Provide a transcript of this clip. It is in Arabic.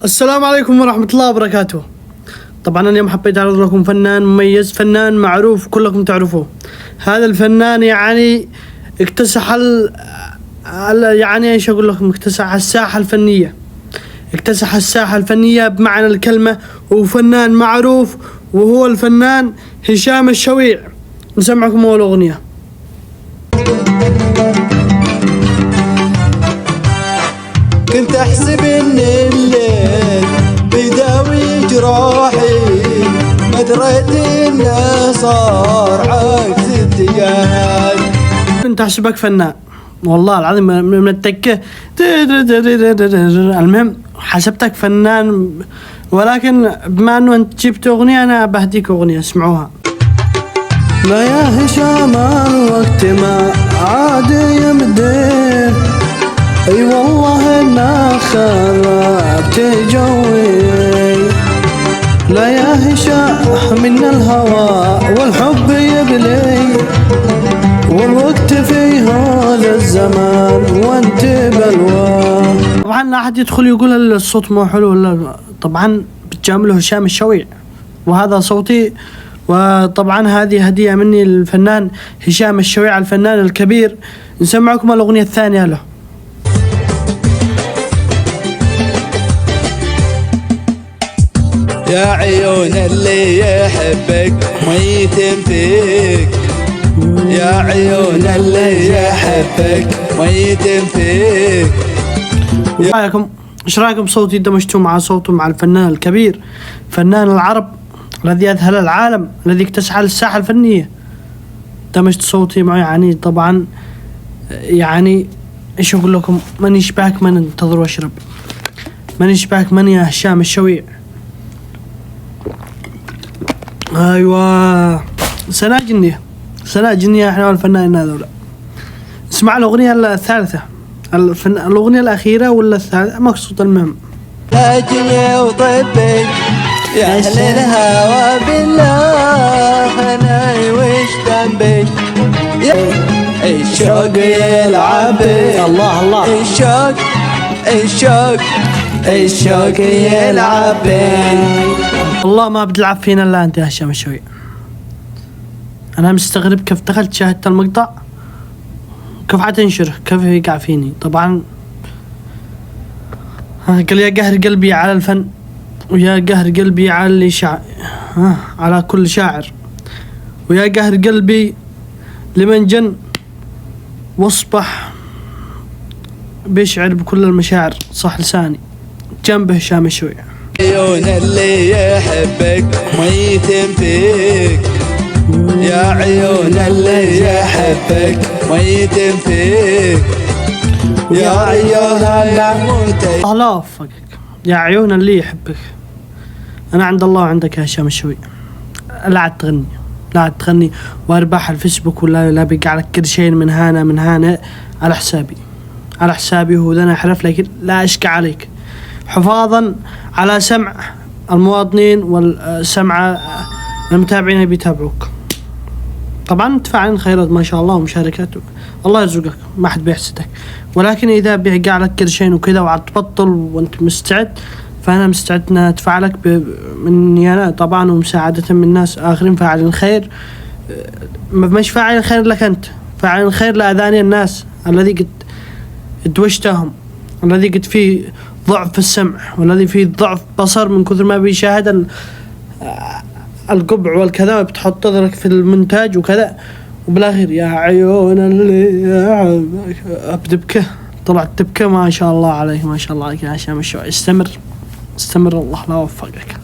السلام عليكم ورحمة الله وبركاته. طبعا اليوم حبيت أعرض لكم فنان مميز، فنان معروف كلكم تعرفوه. هذا الفنان يعني اكتسح يعني ايش اقول لكم، اكتسح الساحة الفنية، اكتسح الساحة الفنية بمعنى الكلمة، وفنان معروف، وهو الفنان هشام الشويع. نسمعكم أول أغنية. كنت أحسب إن الليل بيداوي جراحي، ما دريت إنه صار عكس الديان. كنت أحسبك فنان والله العظيم من التكة، المهم حسبتك فنان، ولكن بما أنه أنت جبت أغنية أنا بهديك أغنية اسمعوها. لا يا هشام الوقت ما عاد يمدين، اي والله انا خربت جوي. لا يا هشام من الهوى والحب يبلي، والوقت في هذا الزمان وانت بلوى. طبعا لا أحد يدخل يقول الصوت مو حلو ولا، طبعا بتجامله هشام الشويع وهذا صوتي. وطبعا هذه هدية مني للفنان هشام الشويع الفنان الكبير. نسمعكم الأغنية الثانية له. يا عيون اللي يحبك ميت فيك، يا عيون اللي يحبك ميت فيك. ايش رايكم صوتي دمجتوا مع صوته مع الفنان الكبير، فنان العرب الذي أذهل العالم، الذي اكتسح الساحة الفنية، دمجت صوتي معه. يعني طبعا يعني ايش اقول لكم، من يشبهك من انتظر واشرب، من يشبهك من يا هشام الشويع. ايوه سنة جنية احنا والفنانين هذولا. اسمع الأغنية الثالثة، الأغنية الأخيرة ولا الثالثة مقصود، المهم. لاجي وطبي يا أهل الهوى بالله أنا وش ذنبي، الشوق يلعب الله الله، الشوق يلعب. والله ما بتلعب فينا الا انت يا هشام الشويع. انا مستغرب كيف دخلت شاهدت المقطع، كيف حتنشره، كيف يقع فيني. طبعا قال يا قهر قلبي على الفن، ويا قهر قلبي على اللي على كل شاعر، ويا قهر قلبي لمن جن واصبح بيشعر بكل المشاعر. صح لساني جنب هشام الشويع. عيون اللي يحبك ميت فيك، يا عيون اللي يحبك ميت فيك، يا عيون الله لا وفقك، يا عيون اللي يحبك. انا عند الله وعندك يا هشام الشويع. لا عاد تغني وارباح الفيسبوك ولا لا بقى على كل شيء من هنا على حسابي هو ذا. انا احلف لك لا اشكى عليك، حفاظا على سمع المواطنين والسمع المتابعين بيتابعوك. طبعا تفعلين خيرات ما شاء الله ومشاركات، الله يرزقك ما حد بيحسدك، ولكن اذا بيقع لك كل شيء وكذا وعاد تبطل وانت مستعد، فانا مستعد ان ادفع لك مني انا طبعا، ومساعدة من ناس اخرين فاعلين خير. مش فاعلين خير لك انت، فاعلين خير لاذاني الناس الذي قد دوشتهم، الذي قد فيه ضعف في السمع، والذي فيه ضعف بصر من كثر ما بيشاهد القبع والكذا، بتحط نظرك في المونتاج وكذا، وبالاخير يا عيون اللي بتبكى، طلعت تبكى. ما شاء الله عليك، ما شاء الله عليك يا هشام الشويع. استمر الله لا وفقك.